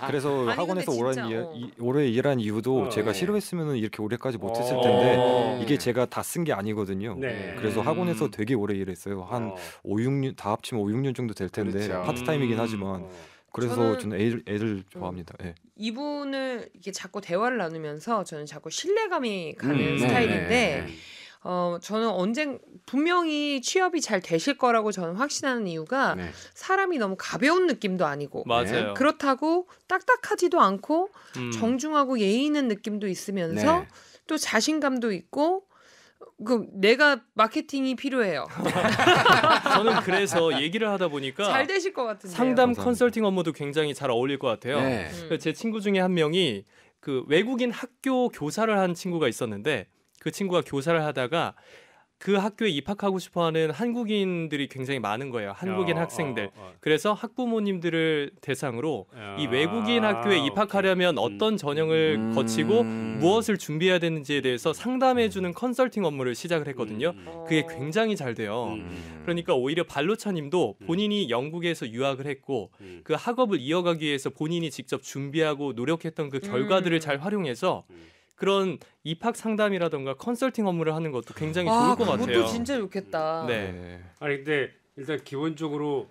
그래서 아니, 학원에서 근데 진짜, 오래 일한 이유도 어, 제가 네. 싫어했으면 이렇게 오래까지 못했을 어. 텐데 이게 제가 다 쓴 게 아니거든요. 네. 그래서 학원에서 되게 오래 일했어요. 한 어. 5, 6년 다 합치면 5, 6년 정도 될 텐데 그렇죠. 파트타임이긴 하지만 어. 그래서 저는 애들 좋아합니다. 예. 이분을 이렇게 자꾸 대화를 나누면서 저는 자꾸 신뢰감이 가는 네, 스타일인데 네. 저는 분명히 취업이 잘 되실 거라고 저는 확신하는 이유가 네. 사람이 너무 가벼운 느낌도 아니고 맞아요. 그렇다고 딱딱하지도 않고 정중하고 정중하고 예의 있는 느낌도 있으면서 네. 또 자신감도 있고 그 내가 마케팅이 필요해요. 저는 그래서 얘기를 하다 보니까 잘 되실 것 같은데요. 상담 감사합니다. 컨설팅 업무도 굉장히 잘 어울릴 것 같아요. 네. 그래서 제 친구 중에 한 명이 그 외국인 학교 교사를 한 친구가 있었는데 그 친구가 교사를 하다가 그 학교에 입학하고 싶어하는 한국인들이 굉장히 많은 거예요. 한국인 학생들. 그래서 학부모님들을 대상으로 이 외국인 학교에 입학하려면 어떤 전형을 거치고 무엇을 준비해야 되는지에 대해서 상담해주는 컨설팅 업무를 시작을 했거든요. 그게 굉장히 잘 돼요. 그러니까 오히려 발로차님도 본인이 영국에서 유학을 했고 그 학업을 이어가기 위해서 본인이 직접 준비하고 노력했던 그 결과들을 잘 활용해서 그런 입학 상담이라던가 컨설팅 업무를 하는 것도 굉장히 좋을 것 같아요. 그것도 진짜 좋겠다. 네. 아니 근데 일단 기본적으로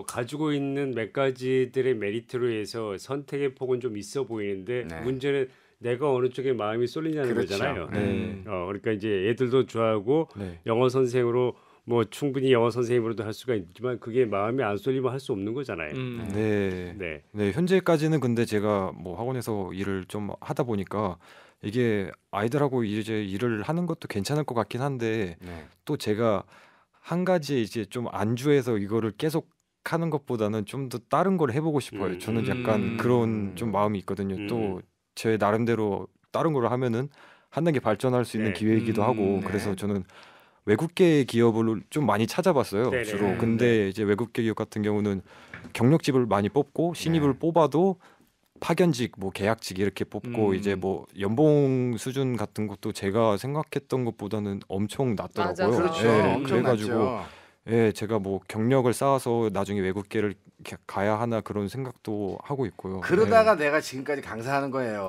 가지고 있는 몇 가지들의 메리트로 해서 선택의 폭은 좀 있어 보이는데 네. 문제는 내가 어느 쪽에 마음이 쏠리냐는 그렇죠. 거잖아요. 네. 그러니까 이제 애들도 좋아하고 네. 영어 선생으로 뭐 충분히 영어 선생님으로도 할 수가 있지만 그게 마음이 안 쏠리면 할 수 없는 거잖아요. 네. 네. 네, 현재까지는 근데 제가 뭐 학원에서 일을 좀 하다 보니까 이게 아이들하고 이제 일을 하는 것도 괜찮을 것 같긴 한데 네. 또 제가 한 가지 이제 좀 안주해서 이거를 계속 하는 것보다는 좀 더 다른 걸 해보고 싶어요. 저는 약간 그런 좀 마음이 있거든요. 또 제 나름대로 다른 걸 하면은 한 단계 발전할 수 있는 네. 기회이기도 하고 그래서 저는 외국계 기업을 좀 많이 찾아봤어요. 네네. 주로. 근데 이제 외국계 기업 같은 경우는 경력직을 많이 뽑고 신입을 뽑아도 파견직, 뭐 계약직 이렇게 뽑고 이제 뭐 연봉 수준 같은 것도 제가 생각했던 것보다는 엄청 낮더라고요. 맞아. 그렇죠. 예, 엄청 그래가지고 낮죠. 예, 제가 뭐 경력을 쌓아서 나중에 외국계를 가야 하나 그런 생각도 하고 있고요. 그러다가 내가 지금까지 강사하는 거예요.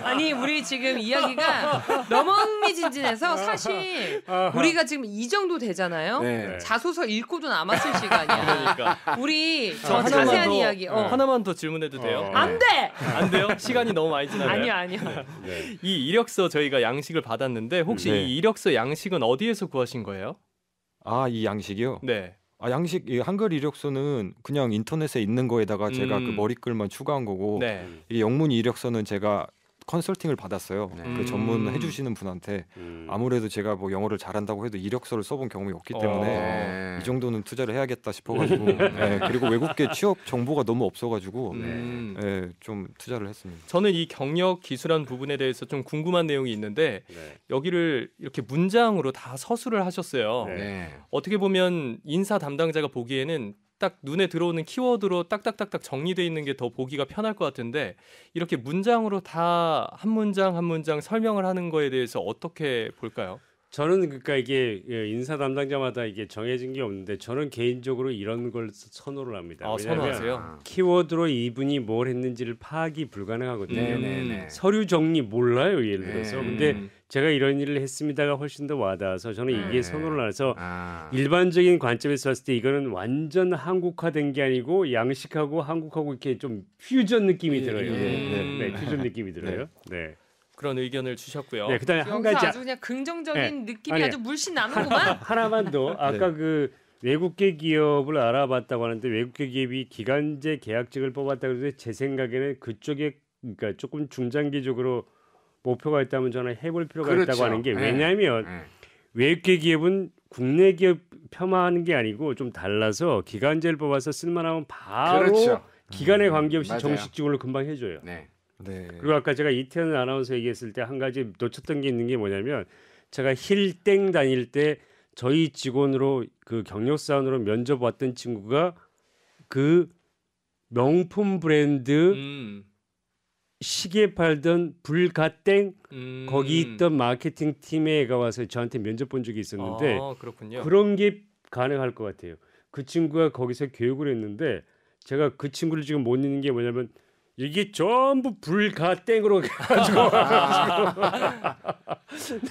아니 우리 지금 이야기가 너무 흥미진진해서 사실 우리가 지금 이 정도 되잖아요. 네. 자소서 읽고도 남았을 시간이야. 그러니까 우리 저 하나만 자세한 더, 이야기. 하나만 더 질문해도 돼요? 안 돼. 안 돼요? 시간이 너무 많이 지나가요. 아니야. 네. 이 이력서 저희가 양식을 받았는데 혹시 네. 이 이력서 양식은 어디에서 구하신 거예요? 아, 이 양식이요? 네. 아, 양식 이 한글 이력서는 그냥 인터넷에 있는 거에다가 제가 그 머리글만 추가한 거고 네. 이 영문 이력서는 제가 컨설팅을 받았어요. 네. 그 전문 해주시는 분한테 아무래도 제가 뭐 영어를 잘한다고 해도 이력서를 써본 경험이 없기 때문에 네. 이 정도는 투자를 해야겠다 싶어가지고 예, 그리고 외국계 취업 정보가 너무 없어가지고 예, 좀 투자를 했습니다. 저는 이 경력 기술한 부분에 대해서 좀 궁금한 내용이 있는데 네. 여기를 이렇게 문장으로 다 서술을 하셨어요. 네. 네. 어떻게 보면 인사 담당자가 보기에는 딱 눈에 들어오는 키워드로 딱딱딱딱 정리되어 있는 게 더 보기가 편할 것 같은데 이렇게 문장으로 다 한 문장 한 문장 설명을 하는 거에 대해서 어떻게 볼까요? 저는 그러니까 이게 인사 담당자마다 이게 정해진 게 없는데 저는 개인적으로 이런 걸 선호를 합니다. 왜냐하면 선호하세요? 키워드로 이분이 뭘 했는지를 파악이 불가능하거든요. 네네네. 서류 정리 몰라요, 예를 들어서. 네. 근데 제가 이런 일을 했습니다가 훨씬 더 와닿아서 저는 이게 네. 선호를 해서 아. 일반적인 관점에서 봤을 때 이거는 완전 한국화된 게 아니고 양식하고 한국하고 이렇게 좀 퓨전 느낌이 들어요. 네, 퓨전 느낌이 들어요. 네. 그런 의견을 주셨고요. 네, 그다음에 한 여기서 가지 아주 그냥 긍정적인 네. 느낌이 아니, 아주 물씬 나는구만. 하나만 더 아까 그 외국계 기업을 알아봤다고 하는데 외국계 기업이 기간제 계약직을 뽑았다 그러는데 제 생각에는 그쪽에 그러니까 조금 중장기적으로 목표가 있다면 저는 해볼 필요가 그렇죠. 있다고 하는 게 네. 왜냐하면 네. 외국계 기업은 국내 기업 폄하하는 게 아니고 좀 달라서 기간제를 뽑아서 쓸만하면 바로 그렇죠. 기간에 관계없이 맞아요. 정식 직원을 금방 해줘요. 네. 네. 그리고 아까 제가 이태원 아나운서 얘기했을 때 한 가지 놓쳤던 게 있는 게 뭐냐면 제가 힐땡 다닐 때 저희 직원으로 그 경력사원으로 면접 왔던 친구가 그 명품 브랜드 시계 팔던 불가땡 거기 있던 마케팅 팀에 애가 와서 저한테 면접 본 적이 있었는데 그렇군요. 그런 게 가능할 것 같아요. 그 친구가 거기서 교육을 했는데 제가 그 친구를 지금 못 잊는 게 뭐냐면 이게 전부 불가땡으로 가지고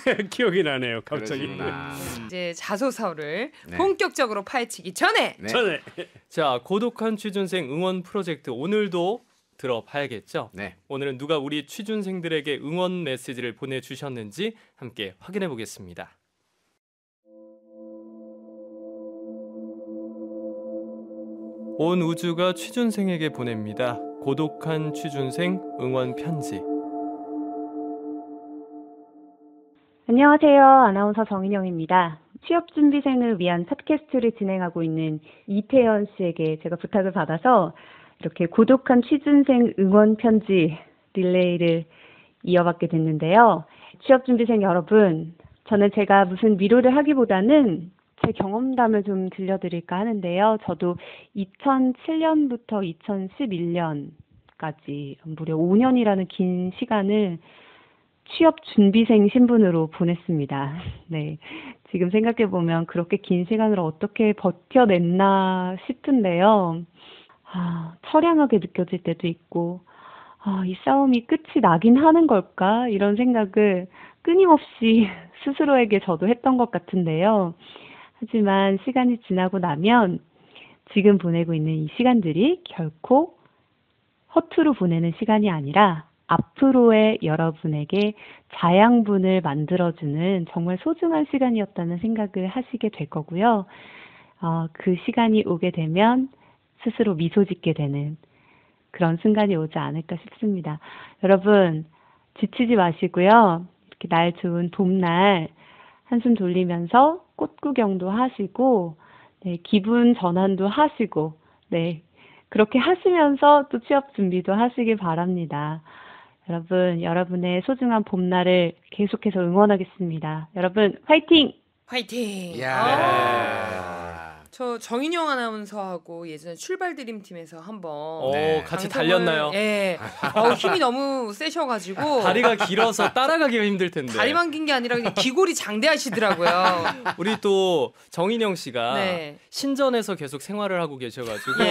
네, 기억이 나네요. 갑자기. 이제 자소서를 네. 본격적으로 파헤치기 전에 네. 전에 자, 고독한 취준생 응원 프로젝트 오늘도 들어봐야겠죠? 네. 오늘은 누가 우리 취준생들에게 응원 메시지를 보내주셨는지 함께 확인해 보겠습니다. 온 우주가 취준생에게 보냅니다. 고독한 취준생 응원 편지. 안녕하세요. 아나운서 정인영입니다. 취업준비생을 위한 팟캐스트를 진행하고 있는 이태연 씨에게 제가 부탁을 받아서 이렇게 고독한 취준생 응원 편지 릴레이를 이어받게 됐는데요. 취업준비생 여러분, 저는 제가 무슨 위로를 하기보다는 제 경험담을 좀 들려드릴까 하는데요. 저도 2007년부터 2011년까지 무려 5년이라는 긴 시간을 취업준비생 신분으로 보냈습니다. 네, 지금 생각해보면 그렇게 긴 시간을 어떻게 버텨냈나 싶은데요. 처량하게 느껴질 때도 있고, 이 싸움이 끝이 나긴 하는 걸까? 이런 생각을 끊임없이 스스로에게 저도 했던 것 같은데요. 하지만 시간이 지나고 나면 지금 보내고 있는 이 시간들이 결코 허투루 보내는 시간이 아니라 앞으로의 여러분에게 자양분을 만들어주는 정말 소중한 시간이었다는 생각을 하시게 될 거고요. 그 시간이 오게 되면 스스로 미소 짓게 되는 그런 순간이 오지 않을까 싶습니다. 여러분, 지치지 마시고요. 이렇게 날 좋은 봄날 한숨 돌리면서 꽃 구경도 하시고, 네, 기분 전환도 하시고, 네, 그렇게 하시면서 또 취업 준비도 하시길 바랍니다. 여러분, 여러분의 소중한 봄날을 계속해서 응원하겠습니다. 여러분, 화이팅! 화이팅! 저 정인영 아나운서하고 예전에 출발 드림팀에서 한번 같이 달렸나요? 예. 힘이 너무 세셔가지고 다리가 길어서 따라가기가 힘들 텐데. 다리만 긴 게 아니라 그냥 기골이 장대하시더라고요. 우리 또 정인영 씨가 네. 신전에서 계속 생활을 하고 계셔가지고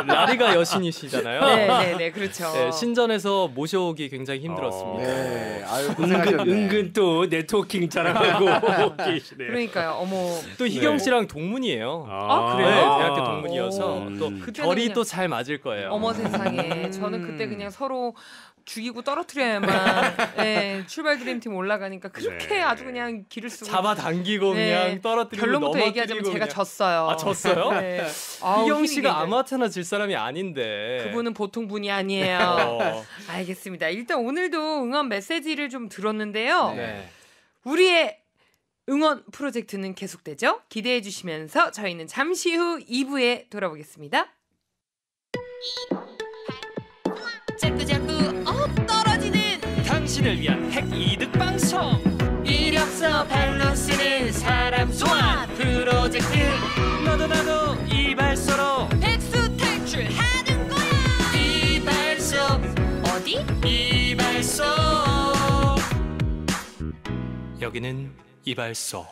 라리가 여신이시잖아요. 네, 그렇죠. 네, 신전에서 모셔오기 굉장히 힘들었습니다. 네, 아유, 고생하셨네. 은근 또 네트워킹 자랑하고 계시네요. 그러니까요. 어머. 또 희경 씨랑 동문이에요. 그래요? 네, 대학교 동문이어서 또 결이 그냥... 또 잘 맞을 거예요. 어머 세상에. 저는 그때 그냥 서로 죽이고 떨어뜨려야만 출발 드림팀 올라가니까 그렇게 아주 그냥 길을 쓰고 잡아당기고 그냥 떨어뜨리고 결론부터 얘기하자면 제가 졌어요. 졌어요? 네. 희경 씨가 아무한테나 질 사람이 아닌데. 그분은 보통 분이 아니에요. 알겠습니다. 일단 오늘도 응원 메시지를 좀 들었는데요. 우리의 응원 프로젝트는 계속되죠. 기대해 주시면서 저희는 잠시 후 2부에 돌아오겠습니다. 자꾸자꾸 떨어지는 당신을 위한 핵 이득 방송 이력서 발로 쓰는 사람 소환 프로젝트 너도 이발소로 백수 탈출하는 거야. 이발소 어디? 이발소 여기는 이발소.